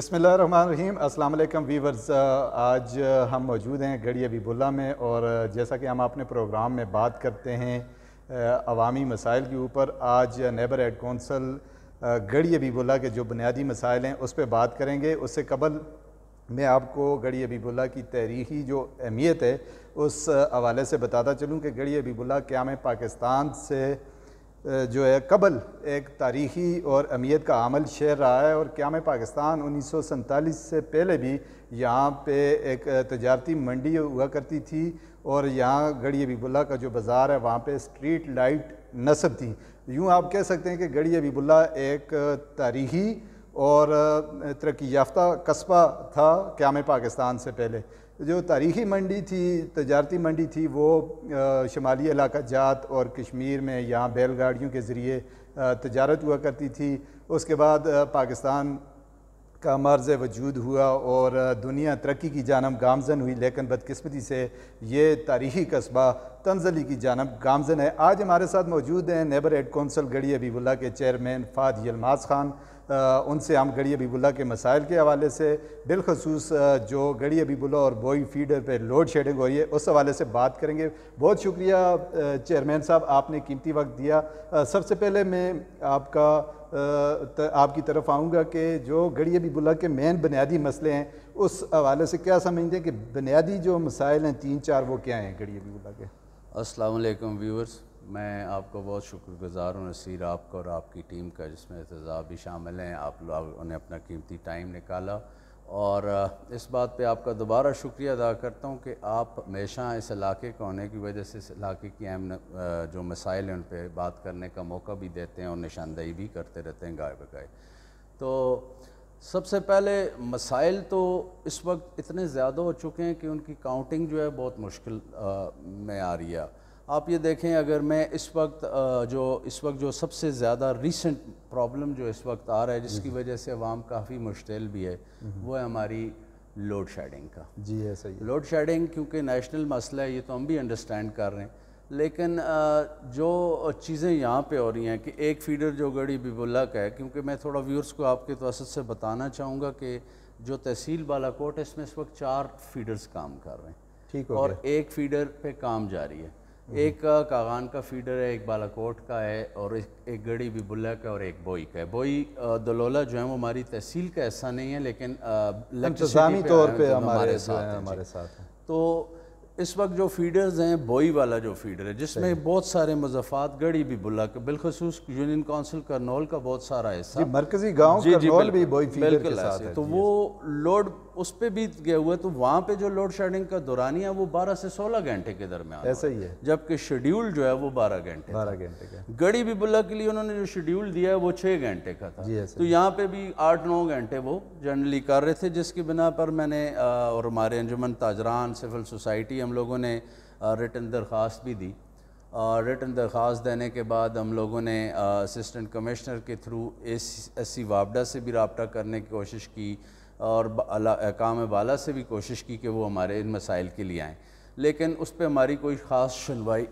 بسم اللہ الرحمن الرحیم۔ السلام علیکم ویورز، آج ہم موجود ہیں گڑھی حبیب اللہ میں، اور جیسا کہ ہم اپنے پروگرام میں بات کرتے ہیں عوامی مسائل کے اوپر، آج neighbour aid council Garhi Habib اللہ کے جو بنیادی مسائل ہیں اس پہ بات کریں گے۔ اس سے قبل میں آپ کو گڑھی حبیب اللہ کی تاریخی جو اہمیت ہے اس حوالے سے بتاتا چلوں کہ گڑھی حبیب اللہ قیام پاکستان سے جو ہے قبل ایک تاریخی اور اہمیت کا عامل شہر رہا ہے، اور قیام پاکستان 1947 سے پہلے بھی یہاں پہ ایک تجارتی منڈی ہوا کرتی تھی، اور یہاں گڑھی حبیب اللہ کا جو بازار ہے وہاں پہ اسٹریٹ لائٹ نصب تھی۔ یوں آپ کہہ سکتے ہیں کہ گڑھی حبیب اللہ ایک تاریخی اور ترقی یافتہ قصبہ تھا قیام پاکستان سے پہلے۔ جو تاریخی منڈی تھی، تجارتی منڈی تھی، وہ شمالی علاقہ جات اور کشمیر میں یہاں بیل گاڑیوں کے ذریعے تجارت ہوا کرتی تھی۔ اس کے بعد پاکستان کا مرز وجود ہوا اور دنیا ترقی کی جانب گامزن ہوئی، لیکن بدقسمتی سے یہ تاریخی قصبہ تنزلی کی جانب گامزن ہے۔ آج ہمارے ساتھ موجود ہیں neighbour aid council Garhi Habib اللہ کے چیئرمین فہد یلماز خان۔ ان سے ہم گڑھی حبیب اللہ کے مسائل کے حوالے سے، بالخصوص جو گڑھی حبیب اللہ اور بوئی فیڈر پہ لوڈ شیڈنگ ہو رہی ہے اس حوالے سے بات کریں گے۔ بہت شکریہ چیئرمین صاحب، آپ نے قیمتی وقت دیا۔ سب سے پہلے میں آپ کی طرف آؤں گا کہ جو گڑھی حبیب اللہ کے مین بنیادی مسئلے ہیں اس حوالے سے کیا سمجھتے ہیں کہ بنیادی جو مسائل ہیں 3-4 وہ کیا ہیں گڑھی حبیب اللہ کے؟ السلام علیکم ویورز، میں آپ کو بہت شکر گزار ہوں نصیر آپ کا اور آپ کی ٹیم کا، جس میں اعتزاز بھی شامل ہیں۔ آپ لوگوں نے اپنا قیمتی ٹائم نکالا، اور اس بات پہ آپ کا دوبارہ شکریہ ادا کرتا ہوں کہ آپ ہمیشہ اس علاقے کا ہونے کی وجہ سے اس علاقے کی اہم جو مسائل ہیں ان پہ بات کرنے کا موقع بھی دیتے ہیں اور نشاندہی بھی کرتے رہتے ہیں گائے بگائے۔ تو سب سے پہلے مسائل تو اس وقت اتنے زیادہ ہو چکے ہیں کہ ان کی کاؤنٹنگ جو ہے بہت مشکل میں آ رہی ہے۔ آپ یہ دیکھیں، اگر میں اس وقت جو سب سے زیادہ ریسنٹ پرابلم جو اس وقت آ رہا ہے، جس کی وجہ سے عوام کافی مشتعل بھی ہے، وہ ہے ہماری لوڈ شیڈنگ کا۔ جی ایسا ہی ہے۔ لوڈ شیڈنگ کیونکہ نیشنل مسئلہ ہے، یہ تو ہم بھی انڈرسٹینڈ کر رہے ہیں، لیکن جو چیزیں یہاں پہ ہو رہی ہیں کہ ایک فیڈر جو گڑھی حبیب اللہ کا ہے، کیونکہ میں تھوڑا ویورز کو آپ کے توسط سے بتانا چاہوں گا کہ جو تحصیل بالاکوٹ ہے اس میں اس وقت 4 فیڈرز کام کر رہے ہیں، ٹھیک اور ایک فیڈر پہ کام جاری ہے۔ ایک کاغان کا فیڈر ہے، ایک بالاکوٹ کا ہے، اور ایک گڑھی حبیب اللہ کا، اور ایک بوئی کا ہے۔ بوئی دلولہ جو ہے وہ ہماری تحصیل کا ایسا نہیں ہے، لیکن انتظامی طور پہ ہمارے ساتھ ہیں۔ تو اس وقت جو فیڈرز ہیں، بوئی والا جو فیڈر ہے جس میں بہت سارے مضافات گڑھی حبیب اللہ کے، بالخصوص یونین کونسل کرنول کا بہت سارا حصہ، مرکزی گاؤں کرنول بھی بوئی فیڈر کے ساتھ ہے، تو وہ لوڈ اس پہ بھی گئے ہوئے، تو وہاں پہ جو لوڈ شیڈنگ کا دورانیہ وہ 12 سے 16 گھنٹے کے درمیان ایسا ہی ہے، جبکہ شیڈیول جو ہے وہ 12 گھنٹے کا۔ گڑھی حبیب اللہ کے لیے انہوں نے جو شیڈیول دیا ہے وہ 6 گھنٹے کا تھا، تو یہاں پہ بھی 8-9 گھنٹے وہ جنرلی کر رہے تھے، جس کی بنا پر میں نے اور ہمارے انجمن تاجران، سول سوسائٹی، ہم لوگوں نے ریٹن درخواست بھی دی۔ ریٹن درخواست دینے کے بعد ہم لوگوں نے اسسٹنٹ کمشنر کے تھرو ایس سی وابڈا سے بھی رابطہ کرنے کی کوشش کی، اور احکام بالا سے بھی کوشش کی کہ وہ ہمارے ان مسائل کے لیے آئیں، لیکن اس پہ ہماری کوئی خاص سنوائی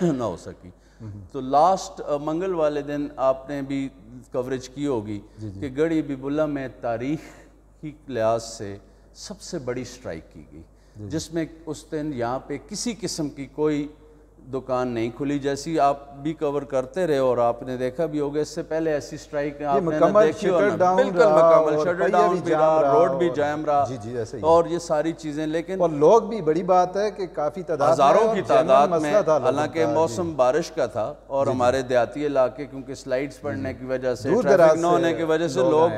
نہ ہو سکی۔ تو لاسٹ منگل والے دن آپ نے بھی کوریج کی ہوگی کہ گڑھی حبیب اللہ میں تاریخ کی لحاظ سے سب سے بڑی سٹرائک کی گئی، جس میں اس دن یہاں پہ کسی قسم کی کوئی دکان نہیں کھلی، جیسی آپ بھی کور کرتے رہے اور آپ نے دیکھا بھی ہوگا، اس سے پہلے ایسی سٹرائک آپ نے دیکھی ہونا، بالکل مکمل شٹر ڈاؤن بھی رہا، روڈ بھی جام رہا، اور یہ ساری چیزیں، لیکن اور لوگ بھی، بڑی بات ہے کہ کافی تعداد، ہزاروں کی تعداد میں، حالانکہ موسم بارش کا تھا اور ہمارے دیہاتی علاقے کیونکہ سلائڈز پڑنے کی وجہ سے، ٹریفک نہ ہونے کی وجہ سے لوگ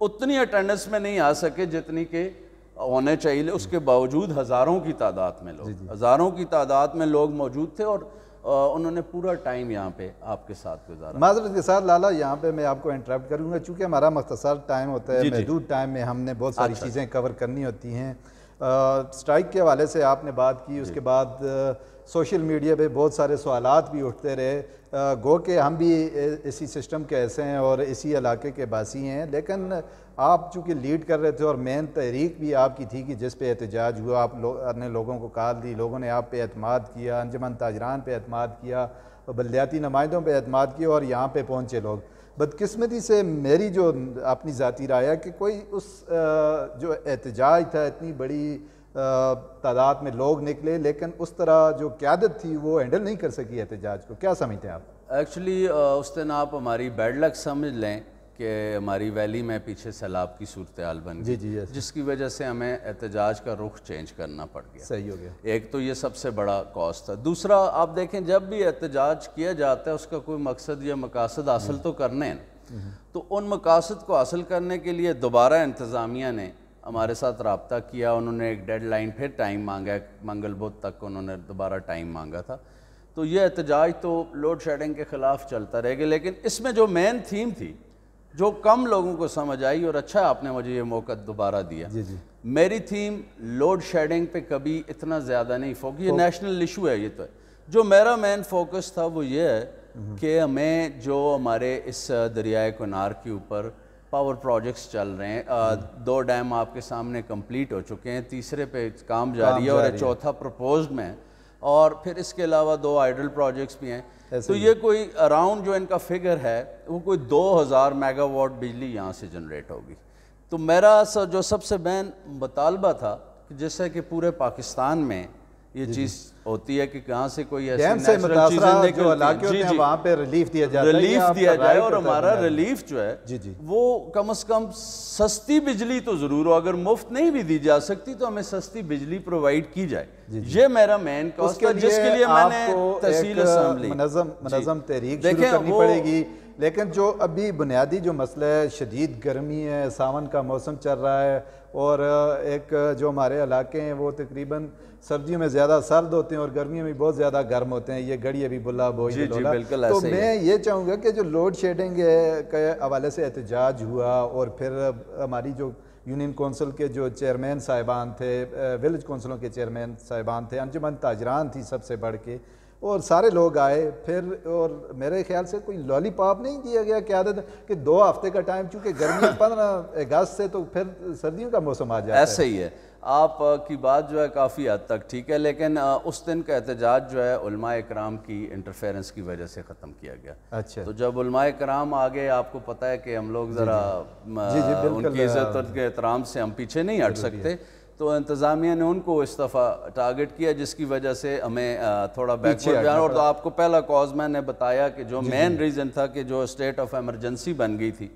اتنی اٹینڈنس میں نہیں آ سکے جتنی کہ ہونے چاہیے، اس کے باوجود ہزاروں کی تعداد میں لوگ موجود تھے، اور انہوں نے پورا ٹائم یہاں پہ آپ کے ساتھ گزارا۔ معذرت کے ساتھ لالا، یہاں پہ میں آپ کو انٹرپٹ کروں گا، چونکہ ہمارا مختصر ٹائم ہوتا ہے، محدود ٹائم میں ہم نے بہت ساری چیزیں کور کرنی ہوتی ہیں۔ سٹرائک کے حوالے سے آپ نے بات کی، اس کے بعد سوشل میڈیا پہ بہت سارے سوالات بھی اٹھتے رہے، گو کہ ہم بھی اسی سسٹم کے ایسے ہیں اور اسی علاقے کے باسی ہیں، لیکن آپ چونکہ لیڈ کر رہے تھے اور مین تحریک بھی آپ کی تھی کہ جس پہ احتجاج ہوا، آپ نے لوگوں کو کال دی، لوگوں نے آپ پہ اعتماد کیا، انجمن تاجران پہ اعتماد کیا، بلدیاتی نمائندوں پہ اعتماد کیا، اور یہاں پہ پہنچے لوگ۔ بدقسمتی سے میری جو اپنی ذاتی رائے ہے کہ کوئی اس جو احتجاج تھا اتنی بڑی تعداد میں لوگ نکلے لیکن اس طرح جو قیادت تھی وہ ہینڈل نہیں کر سکی احتجاج کو. کیا سمجھتے ہیں آپ؟ ایکچولی اس دن آپ ہماری بیڈ لک سمجھ لیں کہ ہماری ویلی میں پیچھے سیلاب کی صورتحال بن گئی جس کی وجہ سے ہمیں احتجاج کا رخ چینج کرنا پڑ گیا. صحیح ہو گیا. ایک تو یہ سب سے بڑا کاز تھا. دوسرا آپ دیکھیں جب بھی احتجاج کیا جاتا ہے اس کا کوئی مقصد یا مقاصد حاصل تو کرنے ہیں, تو ان مقاصد کو حاصل کرنے کے لیے دوبارہ انتظامیہ نے ہمارے ساتھ رابطہ کیا. انہوں نے ایک ڈیڈ لائن پھر ٹائم مانگا, منگل بدھ تک انہوں نے دوبارہ ٹائم مانگا تھا. تو یہ احتجاج تو لوڈ شیڈنگ کے خلاف چلتا رہے گا, لیکن اس میں جو مین تھیم تھی جو کم لوگوں کو سمجھ آئی, اور اچھا آپ نے مجھے یہ موقع دوبارہ دیا, میری تھیم لوڈ شیڈنگ پہ کبھی اتنا زیادہ نہیں فوکس, یہ نیشنل ایشو ہے. یہ تو ہے جو میرا مین فوکس تھا وہ یہ ہے کہ ہمیں جو ہمارے اس دریائے کنار کے اوپر پاور پروجیکٹس چل رہے ہیں, 2 ڈیم آپ کے سامنے کمپلیٹ ہو چکے ہیں, تیسرے پہ کام جاری ہے اور چوتھا پروپوزڈ میں ہے, اور پھر اس کے علاوہ 2 آئیڈل پروجیکٹس بھی ہیں. تو یہ کوئی اراؤنڈ جو ان کا فگر ہے وہ کوئی 2000 میگا واٹ بجلی یہاں سے جنریٹ ہوگی. تو میرا جو سب سے مین مطالبہ تھا کہ جیسے کہ پورے پاکستان میں یہ چیز ہوتی ہے کہ کہاں سے کوئی ایسی نیچرل چیزیں نکلتی ہیں وہاں پہ ریلیف دیا جائے, ریلیف دیا جائے, اور ہمارا ریلیف جو ہے وہ کم از کم سستی بجلی تو ضرور ہو, اگر مفت نہیں بھی دی جا سکتی تو ہمیں سستی بجلی پرووائڈ کی جائے. یہ میرا مین کاز تھا جس کے لیے میں نے تحصیل اسمبلی منظم تحریک شروع کرنی پڑے گی. لیکن جو ابھی بنیادی جو مسئلہ ہے, شدید گرمی ہے, ساون کا موسم چل رہا ہے, اور ایک جو ہمارے علاقے ہیں وہ تقریباً سردیوں میں زیادہ سرد ہوتے ہیں اور گرمیوں میں بہت زیادہ گرم ہوتے ہیں, یہ گڑھی ابھی بلا بوئی ڈولا. تو میں یہ چاہوں گا کہ جو لوڈ شیڈنگ کے حوالے سے احتجاج ہوا, اور پھر ہماری جو یونین کونسل کے جو چیئرمین صاحبان تھے, ولیج کونسلوں کے چیئرمین صاحبان تھے, انجمن تاجران تھی سب سے بڑھ کے, اور سارے لوگ آئے پھر, اور میرے خیال سے کوئی لالی پاپ نہیں دیا گیا قیادت کہ 2 ہفتے کا ٹائم, چونکہ گرمی 15 اگست سے تو پھر سردیوں کا موسم آ جاتا ہے. ایسے ہی ہے, آپ کی بات جو ہے کافی حد تک ٹھیک ہے, لیکن اس دن کا احتجاج جو ہے علماء اکرام کی انٹرفیرنس کی وجہ سے ختم کیا گیا. اچھا. تو جب علماء اکرام آگے, آپ کو پتہ ہے کہ ہم لوگ ذرا ان کی عزت اور کے احترام سے ہم پیچھے نہیں ہٹ سکتے, تو انتظامیہ نے ان کو اس دفعہ ٹارگٹ کیا جس کی وجہ سے ہمیں تھوڑا بیکورڈ جانا. اور آپ کو پہلا کاز میں نے بتایا کہ جو مین ریزن تھا کہ جو اسٹیٹ آف ایمرجنسی بن گئی تھی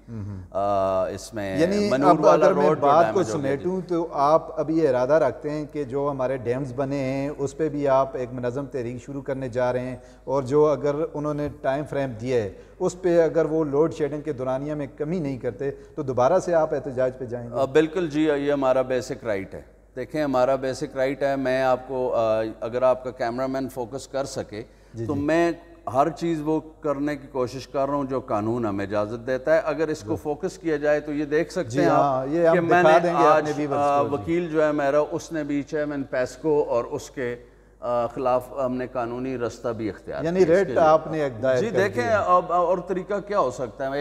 اس میں, یعنی اب اگر میں بات کو سمیٹوں تو آپ ابھی یہ ارادہ رکھتے ہیں کہ جو ہمارے ڈیمز بنے ہیں اس پہ بھی آپ ایک منظم تحریک شروع کرنے جا رہے ہیں, اور جو اگر انہوں نے ٹائم فریم دیا ہے اس پہ اگر وہ لوڈ شیڈنگ کے دورانیہ میں کمی نہیں کرتے تو دوبارہ سے آپ احتجاج پہ جائیں گے؟ بالکل جی, یہ ہمارا بیسک رائٹ ہے. دیکھیں ہمارا بیسک رائٹ ہے, میں آپ کو اگر آپ کا کیمرہ مین فوکس کر سکے تو میں ہر چیز وہ کرنے کی کوشش کر رہا ہوں جو قانون ہمیں اجازت دیتا ہے. اگر اس کو فوکس کیا جائے تو یہ دیکھ سکتے ہیں آپ کہ میں نے آج وکیل جو ہے میرا, اس نے بھی چیئرمین پیسکو اور اس کے خلاف ہم نے قانونی رستہ بھی اختیار یعنی ریٹ آپ نے ایک دائر جی دیکھیں اور طریقہ کیا ہو سکتا ہے.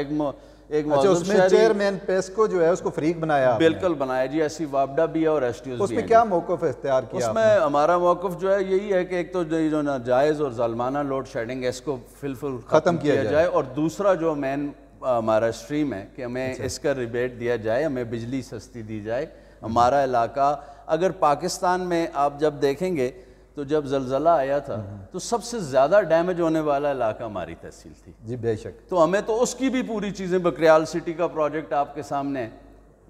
ایک اس میں چیئرمین پیسکو جو ہے اس کو فریق بنایا, بالکل بنایا جی, ایسی وابڈا بھی ہے اور ایس ٹی اوز بھی ہیں. اس میں کیا موقف اختیار کیا اس میں ہمارا موقف جو ہے یہی ہے کہ ایک تو جو ناجائز اور ظالمانہ لوڈ شیڈنگ ہے اس کو فل ختم کیا جائے, اور دوسرا جو مین ہمارا اسٹریم ہے کہ ہمیں اس کا ریبیٹ دیا جائے, ہمیں بجلی سستی دی جائے. ہمارا علاقہ اگر پاکستان میں آپ جب دیکھیں گے تو جب زلزلہ آیا تھا تو سب سے زیادہ ڈیمیج ہونے والا علاقہ ہماری تحصیل تھی. جی بے شک. تو ہمیں تو اس کی بھی پوری چیزیں, بکریال سٹی کا پروجیکٹ آپ کے سامنے ہے,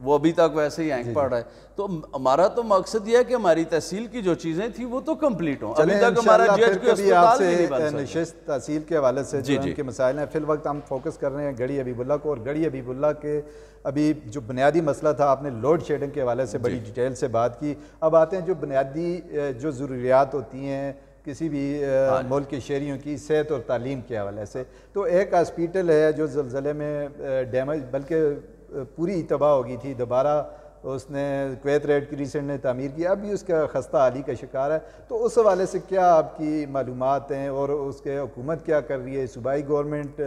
وہ ابھی تک ویسے ہی ہینگ پڑ رہا ہے. تو ہمارا تو مقصد یہ ہے کہ ہماری تحصیل کی جو چیزیں تھیں وہ تو کمپلیٹ ہوں. ابھی تک ہمارا جی ایچ کیو اسپتال بھی نہیں بن سکتا. نشست تحصیل کے حوالے سے جو ان کے مسائل ہیں, فی الوقت ہم فوکس کر رہے ہیں گڑھی حبیب اللہ کو, اور گڑھی حبیب اللہ کے ابھی جو بنیادی مسئلہ تھا آپ نے لوڈ شیڈنگ کے حوالے سے بڑی ڈیٹیل سے بات کی. اب آتے ہیں جو بنیادی جو ضروریات ہوتی ہیں کسی بھی ملک کے شہریوں کی, صحت اور تعلیم کے حوالے سے. تو ایک ہاسپیٹل ہے جو زلزلے میں ڈیمیج, بلکہ پوری تباہ ہو گئی تھی, دوبارہ اس نے کویت ریڈ ریسنٹ نے تعمیر کیا, ابھی اس کا خستہ حالی کا شکار ہے. تو اس حوالے سے کیا آپ کی معلومات ہیں, اور اس کے حکومت کیا کر رہی ہے, صوبائی گورنمنٹ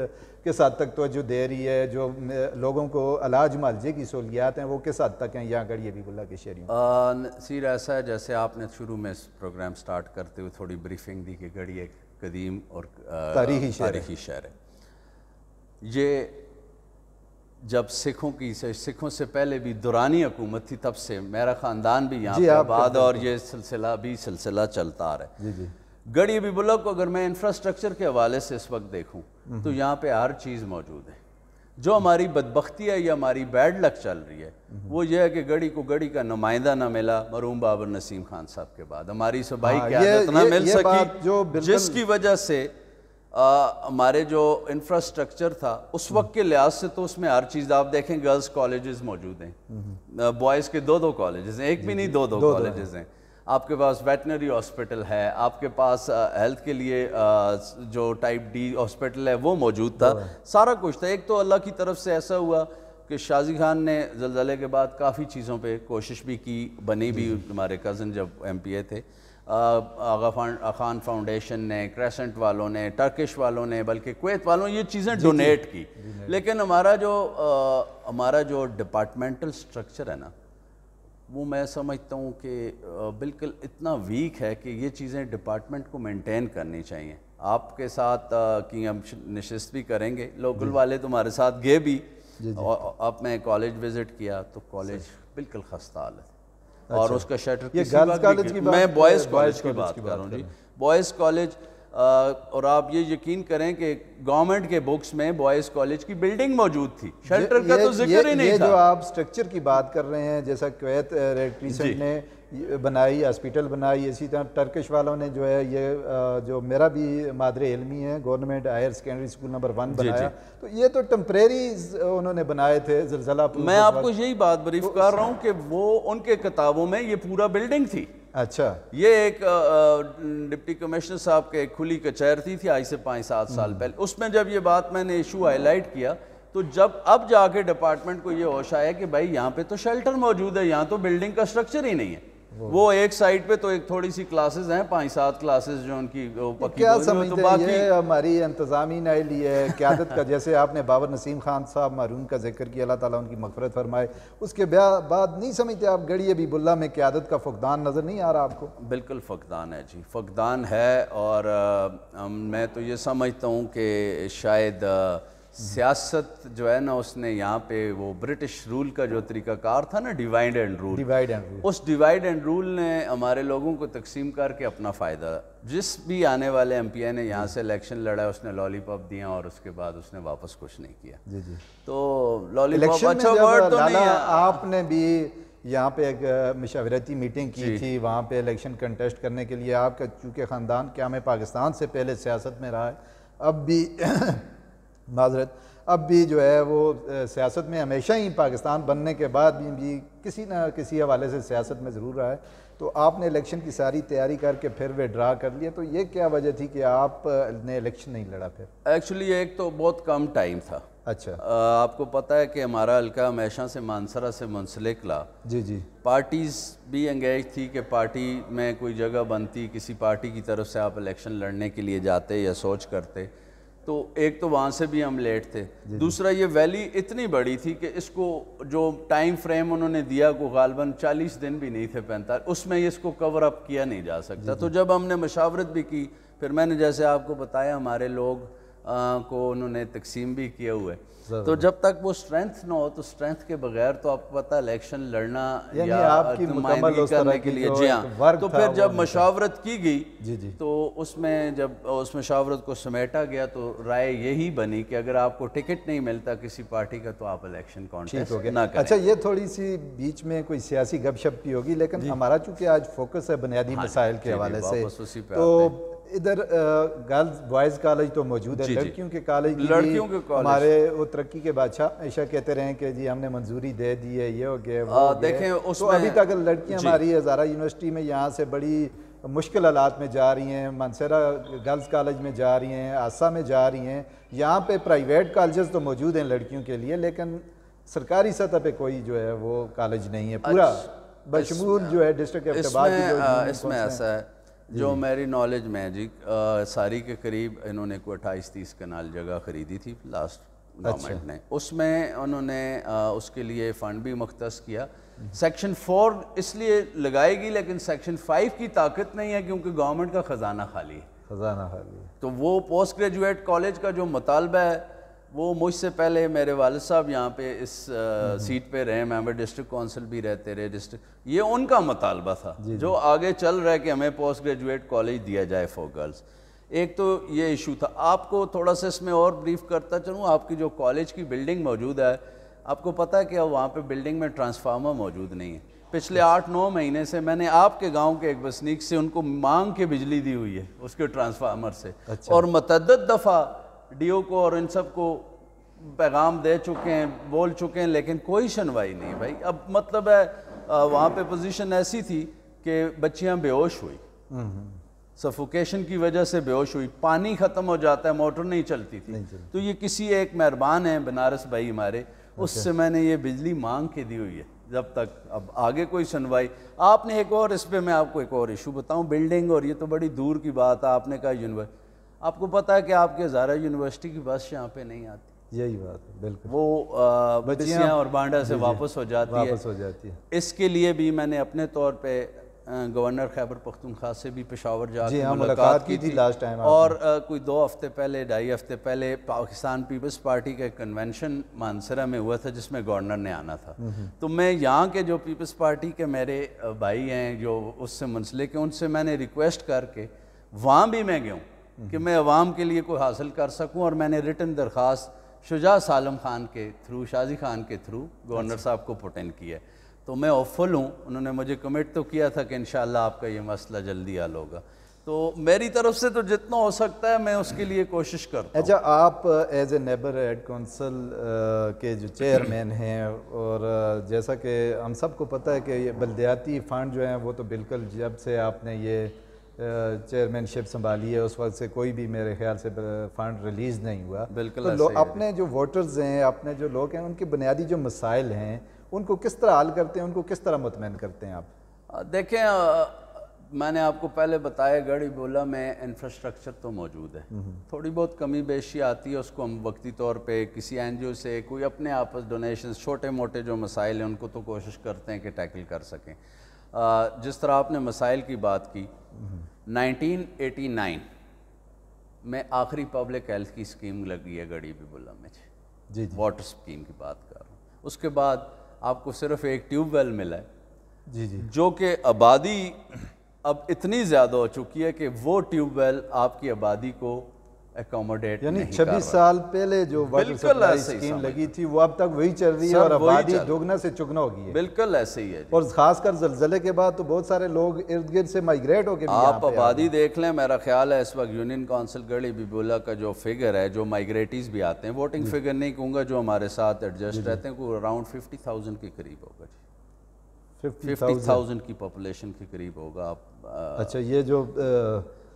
کس حد تک توجہ دے رہی ہے, جو لوگوں کو علاج معالجے کی سہولیات ہیں وہ کس حد تک ہیں یہاں گڑھی حبیب اللہ کے شہریوں؟ نصیر ایسا ہے جیسے آپ نے شروع میں پروگرام سٹارٹ کرتے ہوئے تھوڑی بریفنگ دی کہ گڑھی ایک قدیم اور تاریخی شہر ہے. یہ جب سکھوں سے پہلے بھی دورانی حکومت تھی، تب سے میرا خاندان بھی یہاں پہ آباد، اور یہ سلسلہ چلتا آ رہا ہے. گڑھی حبیب اللہ کو اگر میں انفراسٹرکچر کے حوالے سے اس وقت دیکھوں تو یہاں پہ ہر چیز موجود ہے. جو ہماری بدبختی ہے یا ہماری بیڈ لک چل رہی ہے وہ یہ ہے کہ گڑھی کا نمائندہ نہ ملا مرحوم بابر نسیم خان صاحب کے بعد، ہماری صوبائی قیادت نہ مل سکی، جس کی وجہ سے ہمارے جو انفراسٹرکچر تھا اس وقت کے لحاظ سے تو اس میں ہر چیز، آپ دیکھیں گرلز کالجز موجود ہیں، بوائز کے 2 کالجز ہیں، ایک بھی نہیں 2 کالجز ہیں. آپ کے پاس ویٹنری ہاسپٹل ہے، آپ کے پاس ہیلتھ کے لیے جو ٹائپ ڈی ہاسپٹل ہے وہ موجود تھا، سارا کچھ تھا. ایک تو اللہ کی طرف سے ایسا ہوا کہ شازی خان نے زلزلے کے بعد کافی چیزوں پہ کوشش بھی کی، بنی بھی، ہمارے کزن جب ایم پی اے تھے، آغا خان فاؤنڈیشن نے، کریسنٹ والوں نے، ٹرکش والوں نے، بلکہ کویت والوں نے یہ چیزیں ڈونیٹ کی. لیکن ہمارا جو ڈپارٹمنٹل سٹرکچر ہے نا، وہ میں سمجھتا ہوں کہ بالکل اتنا ویک ہے کہ یہ چیزیں ڈپارٹمنٹ کو مینٹین کرنی چاہیے. آپ کے ساتھ کی ہم نشست بھی کریں گے، لوکل والے تمہارے ساتھ گئے بھی، اب میں کالج وزٹ کیا تو کالج بالکل خستہ حالت، اور اس کا شٹر کسی وقت بھی، میں بوائز کالج کی بات کر رہا ہوں جی، بوائز کالج. اور آپ یہ یقین کریں کہ گورنمنٹ کے بکس میں بوائز کالج کی بلڈنگ موجود تھی، شیلٹر کا تو ذکر ہی نہیں تھا. یہ جو آپ سٹرکچر کی بات کر رہے ہیں، جیسا کویت ریڈ کریسنٹ نے بنائی، ہاسپٹل بنائی، اسی طرح ٹرکش والوں نے جو ہے یہ جو میرا بھی مادر علمی ہے، government higher secondary school number 1 بنایا، تو یہ تو ٹمپریری انہوں نے بنائے تھے زلزلہ. میں آپ کو یہی بات بریف کر رہا ہوں کہ وہ ان کے کتابوں میں یہ پورا بلڈنگ تھی. اچھا، یہ ایک ڈپٹی کمشنر صاحب کے ایک کھلی کچہری تھی آج سے 5-7 سال پہلے، اس میں جب یہ بات میں نے ایشو ہائی لائٹ کیا تو اب جا کے ڈپارٹمنٹ کو یہ ہوش آیا کہ بھائی یہاں پہ تو شیلٹر موجود ہے، یہاں تو بلڈنگ کا سٹرکچر ہی نہیں ہے. وہ ایک سائٹ پہ تو ایک تھوڑی سی کلاسز ہیں، 5-7 کلاسز جو ان کی پکی، کیا سمجھتے ہیں یہ ہماری انتظامی نااہلی ہے قیادت کا؟ جیسے آپ نے بابر نسیم خان صاحب مرحوم کا ذکر کیا، اللہ تعالیٰ ان کی مغفرت فرمائے، اس کے بعد نہیں سمجھتے آپ گڑھی حبیب اللہ میں قیادت کا فقدان نظر نہیں آ رہا آپ کو؟ بالکل فقدان ہے جی، فقدان ہے. اور میں تو یہ سمجھتا ہوں کہ شاید سیاست جو ہے نا، اس نے یہاں پہ وہ برٹش رول کا جو طریقہ کار تھا نا، ڈیوائڈ اینڈ رول، اس ڈیوائڈ اینڈ رول نے ہمارے لوگوں کو تقسیم کر کے اپنا فائدہ، جس بھی آنے والے ایم پی اے نے یہاں سے الیکشن لڑا اس نے لالی پاپ دیا اور اس کے بعد اس نے واپس کچھ نہیں کیا. تو لالی پاپ اچھا ورڈ تو نہیں ہے. آپ نے بھی یہاں پہ ایک مشاورتی میٹنگ کی تھی، وہاں پہ الیکشن کنٹیسٹ کرنے کے لیے، آپ کا چونکہ خاندان قیام پاکستان سے پہلے سیاست میں رہا ہے، اب بھی معذرت، اب بھی جو ہے وہ سیاست میں ہمیشہ ہی، پاکستان بننے کے بعد بھی کسی نہ کسی حوالے سے سیاست میں ضرور رہا ہے، تو آپ نے الیکشن کی ساری تیاری کر کے پھر وڈرا کر لیا، تو یہ کیا وجہ تھی کہ آپ نے الیکشن نہیں لڑا پھر؟ ایکچولی ایک تو بہت کم ٹائم تھا. اچھا، آپ کو پتہ ہے کہ ہمارا حلقہ ہمیشہ سے مانسرہ سے منسلک لا، جی، پارٹیز بھی انگیج تھی کہ پارٹی میں کوئی جگہ بنتی، کسی پارٹی کی طرف سے آپ الیکشن لڑنے کے لیے جاتے یا سوچ کرتے، تو ایک تو وہاں سے بھی ہم لیٹ تھے. دوسرا یہ ویلی اتنی بڑی تھی کہ اس کو جو ٹائم فریم انہوں نے دیا کو غالباً 40 دن بھی نہیں تھے، 45، اس میں اس کو کور اپ کیا نہیں جا سکتا. تو جب ہم نے مشاورت بھی کی، پھر میں نے جیسے آپ کو بتایا ہمارے لوگ کو انہوں نے تقسیم بھی کیے ہوئے، تو جب تک وہ سٹرینتھ نہ ہو تو سٹرینتھ کے بغیر تو آپ کو پتہ الیکشن لڑنا یا نمائندگی کرنے کے لیے، جی ہاں. تو پھر جب مشاورت کی گئی تو اس میں جب اس مشاورت کو سمیٹا گیا تو رائے یہی بنی کہ اگر آپ کو ٹکٹ نہیں ملتا کسی پارٹی کا تو آپ الیکشن کانٹیسٹ نہ کریں. اچھا، یہ تھوڑی سی بیچ میں کوئی سیاسی گپ شپ کی ہوگی، لیکن ہمارا چونکہ آج فوکس ہے بنیادی مسائل کے حوالے سے، تو ادھر گرلز بوائز کالج تو موجود ہے، لڑکیوں کے کالج ہمارے وہ ترقی کے بادشاہ ہمیشہ کہتے رہے کہ جی ہم نے منظوری دے دی ہے، یہ ہو گیا وہ ہو گیا. تو ابھی تک لڑکیاں ہماری ہزارہ یونیورسٹی میں یہاں سے بڑی مشکل حالات میں جا رہی ہیں، مانسہرہ گرلز کالج میں جا رہی ہیں، آسا میں جا رہی ہیں. یہاں پہ پرائیویٹ کالجز تو موجود ہیں لڑکیوں کے لیے، لیکن سرکاری سطح پہ کوئی جو ہے وہ کالج نہیں ہے پورا بشمول جو ہے ڈسٹرکٹ ایبٹباد کی. اس میں ایسا ہے جو میری نالج میں جی، ساری کے قریب انہوں نے کوئی 28-30 کنال جگہ خریدی تھی لاسٹ گورنمنٹ نے، اس میں انہوں نے اس کے لیے فنڈ بھی مختص کیا. سیکشن 4 اس لیے لگائے گی لیکن سیکشن 5 کی طاقت نہیں ہے کیونکہ گورنمنٹ کا خزانہ خالی ہے. خزانہ خالی ہے. تو وہ پوسٹ گریجویٹ کالج کا جو مطالبہ ہے وہ مجھ سے پہلے میرے والد صاحب یہاں پہ اس سیٹ پہ رہے, ممبر ڈسٹرکٹ کونسل بھی رہتے رہے ڈسٹرکٹ, یہ ان کا مطالبہ تھا جو آگے چل رہا ہے کہ ہمیں پوسٹ گریجویٹ کالج دیا جائے فار گرلز. ایک تو یہ ایشو تھا. آپ کو تھوڑا سا اس میں اور بریف کرتا چلوں, آپ کی جو کالج کی بلڈنگ موجود ہے, آپ کو پتہ ہے کہ وہاں پہ بلڈنگ میں ٹرانسفارمر موجود نہیں ہے. پچھلے 8-9 مہینے سے میں نے آپ کے گاؤں کے ایک بسنیک سے ان کو مانگ کے بجلی دی ہوئی ہے اس کے ٹرانسفارمر سے, اور متعدد دفعہ ڈی او کو اور ان سب کو پیغام دے چکے ہیں, بول چکے ہیں, لیکن کوئی سنوائی نہیں بھائی. اب مطلب ہے وہاں پہ پوزیشن ایسی تھی کہ بچیاں بے ہوش ہوئی, سفوکیشن کی وجہ سے بے ہوش ہوئی, پانی ختم ہو جاتا ہے, موٹر نہیں چلتی تھی. تو یہ کسی ایک مہربان ہیں بنارس بھائی ہمارے, اس سے میں نے یہ بجلی مانگ کے دی ہوئی ہے جب تک. اب آگے کوئی سنوائی. آپ نے ایک اور اس پہ میں آپ کو ایک اور ایشو بتاؤں, بلڈنگ, اور یہ تو بڑی دور کی بات ہے, آپ نے کہا یونیورسٹی. آپ کو پتہ ہے کہ آپ کے ہزارہ یونیورسٹی کی بس یہاں پہ نہیں آتی. یہی بات ہے بالکل, وہ بچیاں اور بانڈا سے واپس ہو جاتی ہے. اس کے لیے بھی میں نے اپنے طور پہ گورنر خیبر پختونخوا سے بھی پشاور جا کے ملاقات کی تھی لاسٹ ٹائم, اور کوئی 2 ہفتے پہلے 2.5 ہفتے پہلے پاکستان پیپلز پارٹی کا کنونشن مانسرا میں ہوا تھا جس میں گورنر نے آنا تھا. تو میں یہاں کے جو پیپلز پارٹی کے میرے بھائی ہیں جو اس سے منسلک ہیں, ان سے میں نے ریکویسٹ کر کے وہاں بھی میں گیا ہوں کہ میں عوام کے لیے کوئی حاصل کر سکوں, اور میں نے ریٹن درخواست شجاع سالم خان کے تھرو, شازی خان کے تھرو گورنر صاحب کو پٹ ان کی ہے. تو میں ہوپفل ہوں, انہوں نے مجھے کمٹ تو کیا تھا کہ انشاءاللہ آپ کا یہ مسئلہ جلدی حل ہوگا. تو میری طرف سے تو جتنا ہو سکتا ہے میں اس کے لیے کوشش کرتا ہوں. اچھا, آپ as a neighbourhood council کے جو چیئرمین ہیں, اور جیسا کہ ہم سب کو پتہ ہے کہ یہ بلدیاتی فنڈ جو ہیں وہ تو بالکل جب سے آپ نے یہ چیئرمین شپ سنبھالی ہے اس وقت سے کوئی بھی میرے خیال سے فنڈ ریلیز نہیں ہوا. بالکل. تو اپنے جو ووٹرز ہیں, اپنے جو لوگ ہیں, ان کے بنیادی جو مسائل ہیں ان کو کس طرح حل کرتے ہیں, ان کو کس طرح مطمئن کرتے ہیں آپ؟ دیکھیں, میں نے آپ کو پہلے بتایا گڑھی بولا میں انفراسٹرکچر تو موجود ہے, تھوڑی بہت کمی بیشی آتی ہے, اس کو ہم وقتی طور پہ کسی این جی او سے کوئی اپنے آپس ڈونیشنز, چھوٹے موٹے جو مسائل ہیں ان کو تو کوشش کرتے ہیں کہ ٹیکل کر سکیں. جس طرح آپ نے مسائل کی بات کی, 1989 میں آخری پبلک ہیلتھ کی اسکیم لگی ہے گڑھی بولا میں, جی واٹر اسکیم کی بات کر رہا ہوں. اس کے بعد آپ کو صرف ایک ٹیوب ویل ملا ہے, جی جو کہ آبادی اب اتنی زیادہ ہو چکی ہے کہ وہ ٹیوب ویل آپ کی آبادی کو اکوموڈیٹ یعنی 26 سال پہلے جو واٹر سپلائی اسکیم لگی تھی وہ اب تک وہی چل رہی ہے, اور آبادی دوگنا سے چگنا ہو گئی ہے. بالکل ایسے ہی ہے, اور خاص کر زلزلے کے بعد تو بہت سارے لوگ ارد گرد سے مائیگریٹ ہو کے بھی آپ آبادی دیکھ لیں. میرا خیال ہے اس وقت یونین کونسل گڑھی بولا کا جو فگر ہے, جو مائیگریٹیز بھی آتے ہیں, ووٹنگ فگر نہیں کہوں گا, جو ہمارے ساتھ ایڈجسٹ رہتے ہیں, کوئی اراؤنڈ 50,000 کے قریب ہوگا. 50,000 کی پاپولیشن کے قریب ہوگا. اچھا, یہ جو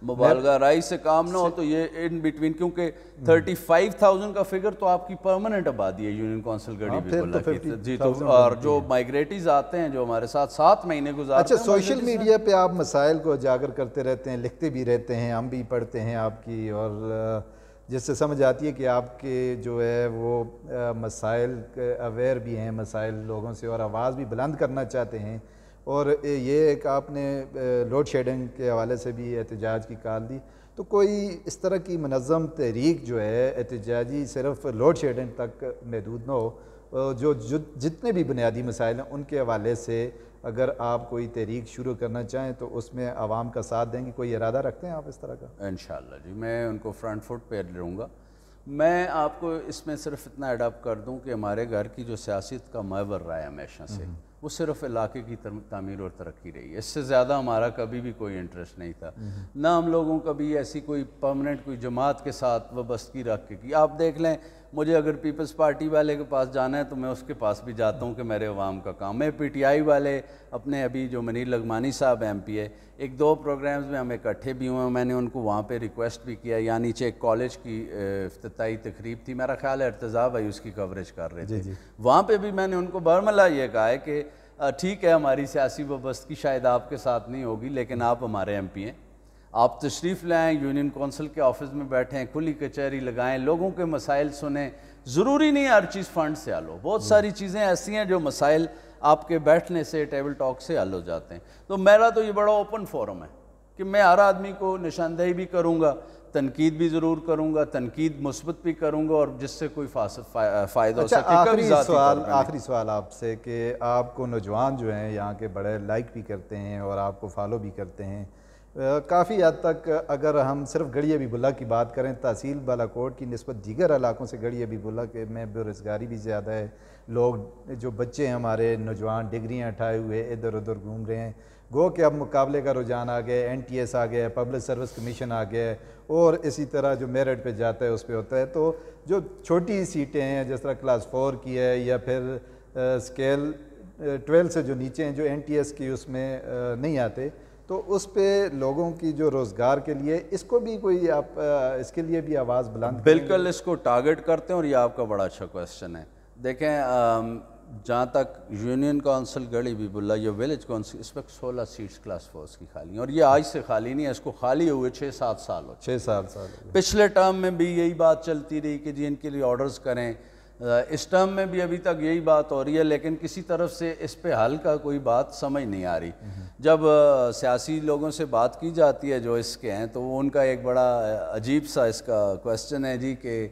مبالغہ رائی سے کام نہ ہو تو یہ ان بٹوین, کیونکہ 35,000 کا فگر تو آپ کی پرماننٹ آبادی ہے یونین کونسل گڑھی بولا کی. جی, تو اور جو مائیگریٹیز آتے ہیں جو ہمارے ساتھ 7 مہینے گزارتے ہیں. اچھا, سوشل میڈیا پہ آپ مسائل کو اجاگر کرتے رہتے ہیں, لکھتے بھی رہتے ہیں, ہم بھی پڑھتے ہیں آپ کی, اور جس سے سمجھ آتی ہے کہ آپ کے جو ہے وہ مسائل اویئر بھی ہیں مسائل لوگوں سے, اور آواز بھی بلند کرنا چاہتے ہیں. اور یہ ایک آپ نے لوڈ شیڈنگ کے حوالے سے بھی احتجاج کی کال دی, تو کوئی اس طرح کی منظم تحریک جو ہے احتجاجی صرف لوڈ شیڈنگ تک محدود نہ ہو, جو جتنے بھی بنیادی مسائل ہیں ان کے حوالے سے اگر آپ کوئی تحریک شروع کرنا چاہیں تو اس میں عوام کا ساتھ دیں گے, کوئی ارادہ رکھتے ہیں آپ اس طرح کا؟ انشاءاللہ جی, میں ان کو فرنٹ فٹ پہ رہوں گا. میں آپ کو اس میں صرف اتنا ایڈ اپ کر دوں کہ ہمارے گھر کی جو سیاست کا محور رہا ہے ہمیشہ سے, وہ صرف علاقے کی تعمیر اور ترقی رہی ہے. اس سے زیادہ ہمارا کبھی بھی کوئی انٹرسٹ نہیں تھا, نہ ہم لوگوں کبھی ایسی کوئی پرماننٹ کوئی جماعت کے ساتھ وابستگی رکھ کے کی. آپ دیکھ لیں, مجھے اگر پیپلز پارٹی والے کے پاس جانا ہے تو میں اس کے پاس بھی جاتا ہوں کہ میرے عوام کا کام ہے. پی ٹی آئی والے اپنے ابھی جو منیر لغمانی صاحب ایم پی ہے, 1-2 پروگرامز میں ہم اکٹھے بھی ہوئے ہیں, میں نے ان کو وہاں پہ ریکویسٹ بھی کیا. یا نیچے ایک کالج کی افتتاحی تقریب تھی, میرا خیال ہے ارتضیٰ بھائی اس کی کوریج کر رہے تھے, وہاں پہ بھی میں نے ان کو برملا یہ کہا ہے کہ ٹھیک ہے ہماری سیاسی وابستگی شاید آپ کے ساتھ نہیں ہوگی, لیکن آپ ہمارے ایم پی ہیں, آپ تشریف لائیں, یونین کونسل کے آفس میں بیٹھیں, کھلی کچہری لگائیں, لوگوں کے مسائل سنیں. ضروری نہیں ہر چیز فنڈ سے حل ہو, بہت ساری چیزیں ایسی ہیں جو مسائل آپ کے بیٹھنے سے ٹیبل ٹاک سے حل ہو جاتے ہیں. تو میرا تو یہ بڑا اوپن فورم ہے کہ میں ہر آدمی کو نشاندہی بھی کروں گا, تنقید بھی ضرور کروں گا, تنقید مثبت بھی کروں گا, اور جس سے کوئی فائدہ ہو سکے. آخری سوال آپ سے کہ آپ کو نوجوان جو ہیں یہاں کے بڑے لائک بھی کرتے ہیں اور آپ کو فالو بھی کرتے ہیں کافی حد تک. اگر ہم صرف گڑھی حبیب اللہ کی بات کریں, تحصیل بالاکوٹ کی نسبت دیگر علاقوں سے گڑھی حبیب اللہ کے میں بے روزگاری بھی زیادہ ہے. لوگ جو بچے ہیں ہمارے نوجوان ڈگریاں اٹھائے ہوئے ادھر ادھر گھوم رہے ہیں. گو کہ اب مقابلے کا رجحان آ گیا, NTS آ گیا, پبلک سروس کمیشن آ گیا, اور اسی طرح جو میرٹ پہ جاتا ہے اس پہ ہوتا ہے. تو جو چھوٹی سیٹیں ہیں جس طرح کلاس 4 کی ہے یا پھر اسکیل 12 سے جو نیچے ہیں جو NTS کی اس میں نہیں آتے, تو اس پہ لوگوں کی جو روزگار کے لیے اس کو بھی کوئی آپ اس کے لیے بھی آواز بلند؟ بالکل اس کو ٹارگٹ کرتے ہیں, اور یہ آپ کا بڑا اچھا کویسچن ہے. دیکھیں جہاں تک یونین کونسل گڑھی حبیب اللہ یا ویلیج کونسل, اس وقت 16 سیٹس کلاس 4 کی خالی ہیں, اور یہ آج سے خالی نہیں ہے, اس کو خالی ہوئے 6-7 سال ہو. 6-7 سال. پچھلے ٹرم میں بھی یہی بات چلتی رہی کہ جی ان کے لیے آرڈرز کریں. اس ٹرم میں بھی ابھی تک یہی بات ہو رہی ہے, لیکن کسی طرف سے اس پہ حل کا کوئی بات سمجھ نہیں آ رہی. جب سیاسی لوگوں سے بات کی جاتی ہے جو اس کے ہیں, تو وہ ان کا ایک بڑا عجیب سا اس کا کویسچن ہے جی کہ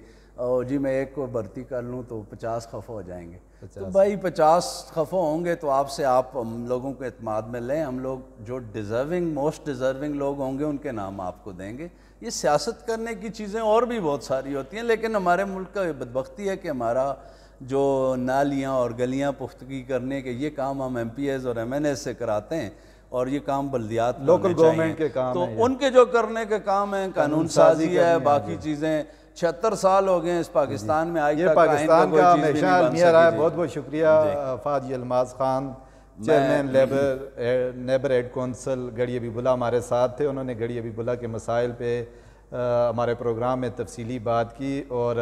جی میں ایک کو بھرتی کر لوں تو 50 خفا ہو جائیں گے. تو بھائی 50 خفا ہوں گے تو آپ سے آپ ہم لوگوں کو اعتماد میں لیں, ہم لوگ جو ڈیزرونگ موسٹ ڈیزرونگ لوگ ہوں گے ان کے نام آپ کو دیں گے. یہ سیاست کرنے کی چیزیں اور بھی بہت ساری ہوتی ہیں, لیکن ہمارے ملک کا بدبختی ہے کہ ہمارا جو نالیاں اور گلیاں پختگی کرنے کے یہ کام ہم MPs اور MNAs سے کراتے ہیں, اور یہ کام بلدیات لوکل گورنمنٹ کے کام تو ان کے جو کرنے کے کام ہیں, قانون سازی ہے, باقی چیزیں. 76 سال ہو گئے ہیں اس پاکستان میں, آج تک پاکستان کا ہمیشہ المیہ رہا ہے. بہت بہت شکریہ Fazil Almaz Khan, chairman neighbour aid council Garhi Habib Ullah ہمارے ساتھ تھے. انہوں نے گڑھی حبیب اللہ کے مسائل پہ ہمارے پروگرام میں تفصیلی بات کی, اور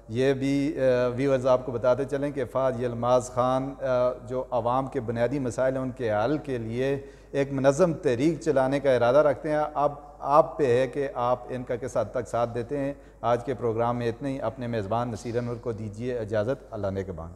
یہ بھی ویورز آپ کو بتاتے چلیں کہ فاضل الماز خان جو عوام کے بنیادی مسائل ہیں ان کے حل کے لیے ایک منظم تحریک چلانے کا ارادہ رکھتے ہیں. اب آپ پہ ہے کہ آپ ان کا کس حد تک ساتھ دیتے ہیں. آج کے پروگرام میں اتنے ہی. اپنے میزبان نصیر انور کو دیجیے اجازت. اللہ نگہبان.